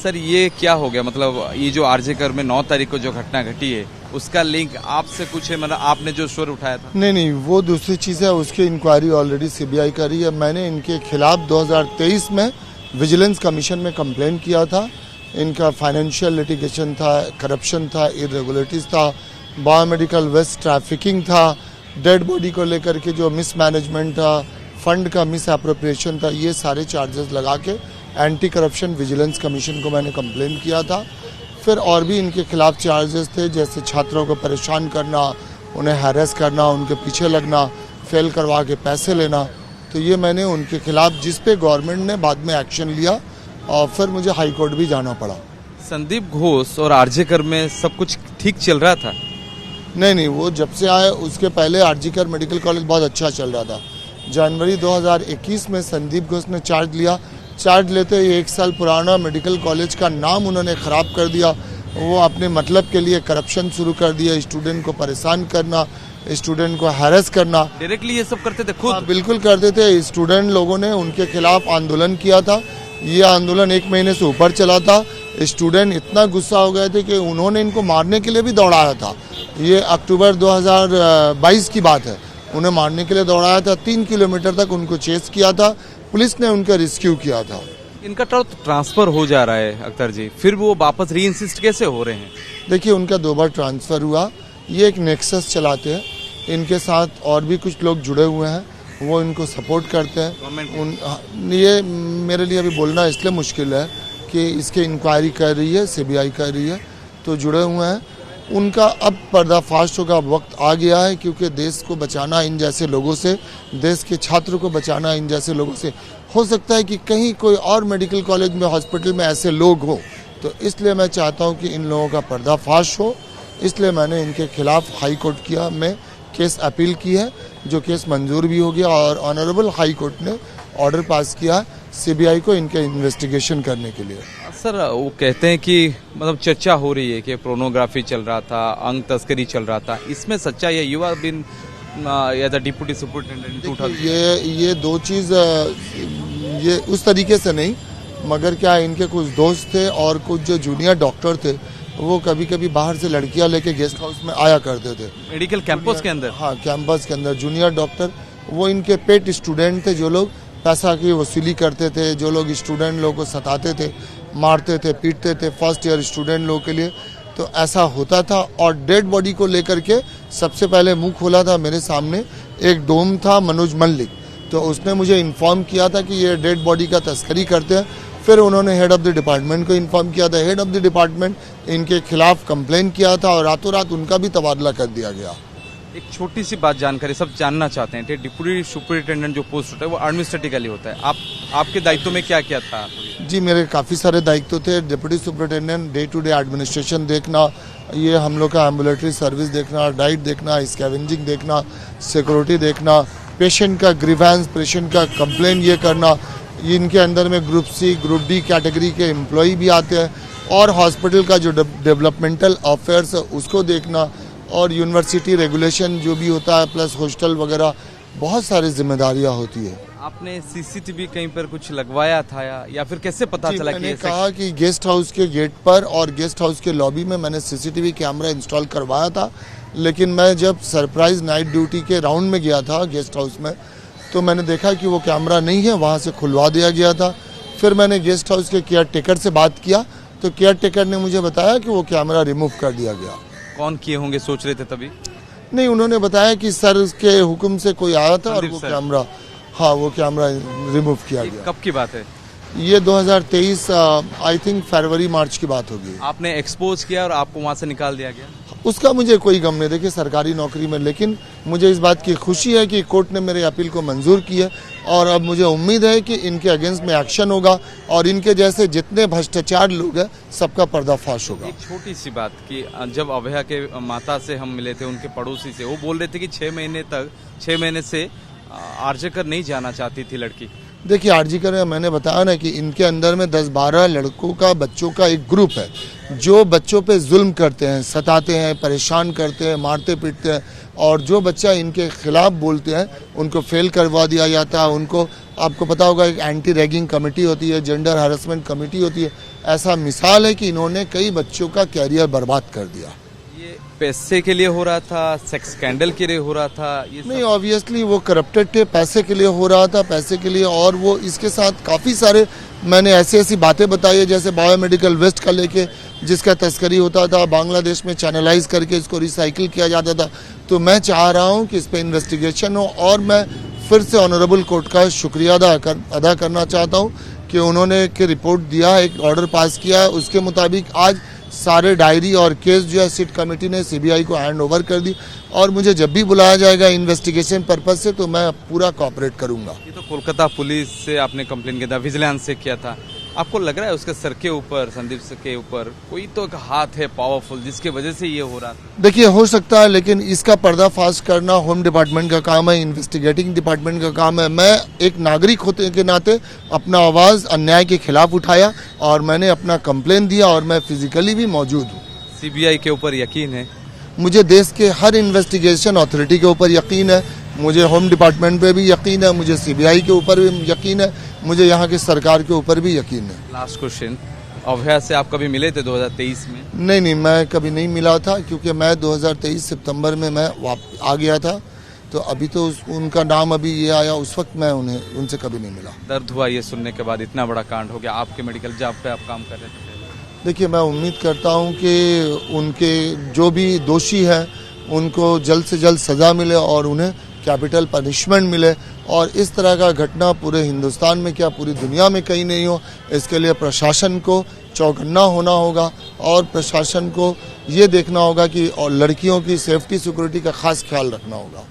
Sir ये क्या हो गया, मतलब ये जो आरजेकर में 9 तारीख को जो घटना घटी है उसका लिंक आपसे कुछ है, मतलब आपने जो स्वर उठाया था? नहीं, वो दूसरी चीज़ है, उसकी इंक्वायरी ऑलरेडी सीबीआई कर रही है। मैंने इनके खिलाफ 2023 में विजिलेंस कमीशन में कंप्लेन किया था। इनका फाइनेंशियल लिटिगेशन था, करप्शन था, इरेगुलरिटीज था, बायोमेडिकल वेस्ट ट्रैफिकिंग था, डेड बॉडी को लेकर के जो मिसमैनेजमेंट था, फंड का मिस एप्रोप्रिएशन था, ये सारे चार्जेस लगा के एंटी करप्शन विजिलेंस कमीशन को मैंने कंप्लेन किया था। फिर और भी इनके खिलाफ चार्जेस थे, जैसे छात्रों को परेशान करना, उन्हें हैरेस करना, उनके पीछे लगना, फेल करवा के पैसे लेना। तो ये मैंने उनके खिलाफ, जिस पे गवर्नमेंट ने बाद में एक्शन लिया और फिर मुझे हाई कोर्ट भी जाना पड़ा। संदीप घोष और आरजेकर में सब कुछ ठीक चल रहा था? नहीं, वो जब से आए उसके पहले आरजीकर मेडिकल कॉलेज बहुत अच्छा चल रहा था। जनवरी 2021 में संदीप घोष ने चार्ज लिया। चार्ज लेते ही 1 साल पुराना मेडिकल कॉलेज का नाम उन्होंने ख़राब कर दिया। वो अपने मतलब के लिए करप्शन शुरू कर दिया, स्टूडेंट को परेशान करना, स्टूडेंट को हैरेस करना। डायरेक्टली ये सब करते थे खुद? बिल्कुल करते थे। स्टूडेंट लोगों ने उनके खिलाफ आंदोलन किया था। ये आंदोलन 1 महीने से ऊपर चला था। स्टूडेंट इतना गुस्सा हो गए थे कि उन्होंने इनको मारने के लिए भी दौड़ाया था। ये अक्टूबर 2022 की बात है। उन्हें मारने के लिए दौड़ाया था, 3 किलोमीटर तक उनको चेस किया था, पुलिस ने उनका रेस्क्यू किया था। इनका ट्रांसफर हो जा रहा है अख्तर जी, फिर वो वापस री इंसिस्ट कैसे हो रहे हैं? देखिए, उनका 2 बार ट्रांसफर हुआ। ये एक नेक्सस चलाते हैं, इनके साथ और भी कुछ लोग जुड़े हुए हैं, वो इनको सपोर्ट करते हैं। ये मेरे लिए अभी बोलना इसलिए मुश्किल है कि इसके इंक्वायरी कर रही है, सीबीआई कर रही है, तो जुड़े हुए हैं। उनका अब पर्दाफाश का वक्त आ गया है, क्योंकि देश को बचाना इन जैसे लोगों से, देश के छात्र को बचाना इन जैसे लोगों से। हो सकता है कि कहीं कोई और मेडिकल कॉलेज में, हॉस्पिटल में ऐसे लोग हो, तो इसलिए मैं चाहता हूं कि इन लोगों का पर्दाफाश हो। इसलिए मैंने इनके खिलाफ हाई कोर्ट में केस अपील की है, जो केस मंजूर भी हो गया और ऑनरेबल हाई कोर्ट ने ऑर्डर पास किया सीबीआई को इनके इन्वेस्टिगेशन करने के लिए। सर वो कहते हैं कि मतलब चर्चा हो रही है कि पोर्नोग्राफी चल रहा था, अंग तस्करी चल रहा था, इसमें सच्चाई है? You have been as a deputy superintendent. ये 2 चीज़ ये उस तरीके से नहीं, मगर क्या इनके कुछ दोस्त थे और कुछ जो जूनियर डॉक्टर थे, वो कभी कभी बाहर से लड़कियां लेके गेस्ट हाउस में आया करते थे मेडिकल कैंपस के अंदर। हाँ, कैंपस के अंदर जूनियर डॉक्टर, वो इनके पेट स्टूडेंट थे, जो लोग पैसा की वसूली करते थे, जो लोग स्टूडेंट लोगों को सताते थे, मारते थे, पीटते थे, फर्स्ट ईयर स्टूडेंट लोगों के लिए। तो ऐसा होता था। और डेड बॉडी को लेकर के सबसे पहले मुंह खोला था मेरे सामने एक डोम था, मनोज मल्लिक, तो उसने मुझे इन्फॉर्म किया था कि ये डेड बॉडी का तस्करी करते हैं। फिर उन्होंने हेड ऑफ द डिपार्टमेंट को इन्फॉर्म किया था, हेड ऑफ द डिपार्टमेंट इनके खिलाफ कंप्लेन किया था और रातों रात उनका भी तबादला कर दिया गया। एक छोटी सी बात जानकारी सब जानना चाहते हैं, डिप्टी सुपरिटेंडेंट जो पोस्ट होता है वो एडमिनिस्ट्रेटिवली होता है, आपके दायित्व में क्या क्या था? जी, मेरे काफ़ी सारे दायित्व थे। Deputy superintendent day to day administration देखना, ये हम लोग का एम्बुलेटरी सर्विस देखना, डाइट देखना, स्कैवेंजिंग देखना, सिक्योरिटी देखना, पेशेंट का ग्रीवेंस, पेशेंट का कंप्लेन ये करना। इनके अंदर में group C, group D category के एम्प्लॉय भी आते हैं, और हॉस्पिटल का जो डेवलपमेंटल अफेयर्स है उसको देखना, और यूनिवर्सिटी रेगुलेशन जो भी होता है, प्लस हॉस्टल वगैरह, बहुत सारी जिम्मेदारियां होती है। आपने सीसीटीवी कहीं पर कुछ लगवाया था या फिर कैसे पता चला? मैंने कहा कि गेस्ट हाउस के गेट पर और गेस्ट हाउस के लॉबी में मैंने सीसीटीवी कैमरा इंस्टॉल करवाया था, लेकिन मैं जब सरप्राइज नाइट ड्यूटी के राउंड में गया था गेस्ट हाउस में, तो मैंने देखा कि वो कैमरा नहीं है, वहाँ से खुलवा दिया गया था। फिर मैंने गेस्ट हाउस के केयर टेकर से बात किया, तो केयर टेकर ने मुझे बताया कि वो कैमरा रिमूव कर दिया गया। कौन किए होंगे सोच रहे थे तभी? नहीं, उन्होंने बताया कि सर के हुक्म से कोई आया था और वो कैमरा, हाँ, वो कैमरा रिमूव किया गया। कब की बात है ये? 2023 आई थिंक फरवरी मार्च की बात होगी। आपने एक्सपोज किया और आपको वहाँ से निकाल दिया गया? उसका मुझे कोई गम नहीं, देखिए सरकारी नौकरी में, लेकिन मुझे इस बात की खुशी है कि कोर्ट ने मेरे अपील को मंजूर किया और अब मुझे उम्मीद है कि इनके अगेंस्ट में एक्शन होगा और इनके जैसे जितने भ्रष्टाचार लोग हैं सबका पर्दाफाश होगा। एक छोटी सी बात कि जब अभया के माता से हम मिले थे, उनके पड़ोसी से, वो बोल रहे थे कि 6 महीने से आरजेकर नहीं जाना चाहती थी लड़की। देखिए, आरजीकर में मैंने बताया ना कि इनके अंदर में 10-12 लड़कों का, बच्चों का एक ग्रुप है जो बच्चों पे जुल्म करते हैं, सताते हैं, परेशान करते हैं, मारते पीटते हैं, और जो बच्चा इनके खिलाफ बोलते हैं उनको फेल करवा दिया जाता है, उनको आपको पता होगा एक एंटी रैगिंग कमेटी होती है, जेंडर हैरेसमेंट कमेटी होती है। ऐसा मिसाल है कि इन्होंने कई बच्चों का कैरियर बर्बाद कर दिया। ये पैसे के लिए हो रहा था, सेक्स स्कैंडल के लिए हो रहा था, ये नहीं, ऑब्वियसली वो करप्टेड थे, पैसे के लिए हो रहा था, पैसे के लिए। और वो इसके साथ काफ़ी सारे मैंने ऐसी बातें बताई है, जैसे बायोमेडिकल वेस्ट का लेके जिसका तस्करी होता था, बांग्लादेश में चैनलाइज करके इसको रिसाइकिल किया जाता था। तो मैं चाह रहा हूँ कि इस पर इन्वेस्टिगेशन हो, और मैं फिर से ऑनरेबल कोर्ट का शुक्रिया अदा करना चाहता हूँ कि उन्होंने कि रिपोर्ट दिया, एक ऑर्डर पास किया है, उसके मुताबिक आज सारे डायरी और केस जो है सिट कमेटी ने सीबीआई को हैंड ओवर कर दी। और मुझे जब भी बुलाया जाएगा इन्वेस्टिगेशन पर्पज से तो मैं पूरा कोऑपरेट करूंगा। ये तो कोलकाता पुलिस से आपने कंप्लेन किया था, विजिलेंस से किया था, आपको लग रहा है उसके सर के ऊपर, संदीप सर के ऊपर कोई तो एक हाथ है पावरफुल जिसकी वजह से ये हो रहा था? देखिए, हो सकता है, लेकिन इसका पर्दाफाश करना होम डिपार्टमेंट का काम है, इन्वेस्टिगेटिंग डिपार्टमेंट का काम है। मैं एक नागरिक होते के नाते अपना आवाज़ अन्याय के खिलाफ उठाया और मैंने अपना कंप्लेन दिया, और मैं फिजिकली भी मौजूद हूँ। सीबीआई के ऊपर यकीन है? मुझे देश के हर इन्वेस्टिगेशन अथॉरिटी के ऊपर यकीन है, मुझे होम डिपार्टमेंट पे भी यकीन है, मुझे सीबीआई के ऊपर भी यकीन है, मुझे यहाँ की सरकार के ऊपर भी यकीन है। लास्ट क्वेश्चन, अभय से आप कभी मिले थे 2023 में? नहीं, मैं कभी नहीं मिला था, क्योंकि मैं 2023 सितंबर में मैं आ गया था। तो अभी तो उनका नाम अभी ये आया, उस वक्त मैं उनसे कभी नहीं मिला। दर्द हुआ ये सुनने के बाद, इतना बड़ा कांड हो गया, आपके मेडिकल जॉब पे आप काम कर रहे थे? देखिए, मैं उम्मीद करता हूँ कि उनके जो भी दोषी हैं उनको जल्द से जल्द सज़ा मिले और उन्हें कैपिटल पनिशमेंट मिले, और इस तरह का घटना पूरे हिंदुस्तान में क्या पूरी दुनिया में कहीं नहीं हो। इसके लिए प्रशासन को चौकन्ना होना होगा, और प्रशासन को ये देखना होगा कि और लड़कियों की सेफ्टी सिक्योरिटी का खास ख्याल रखना होगा।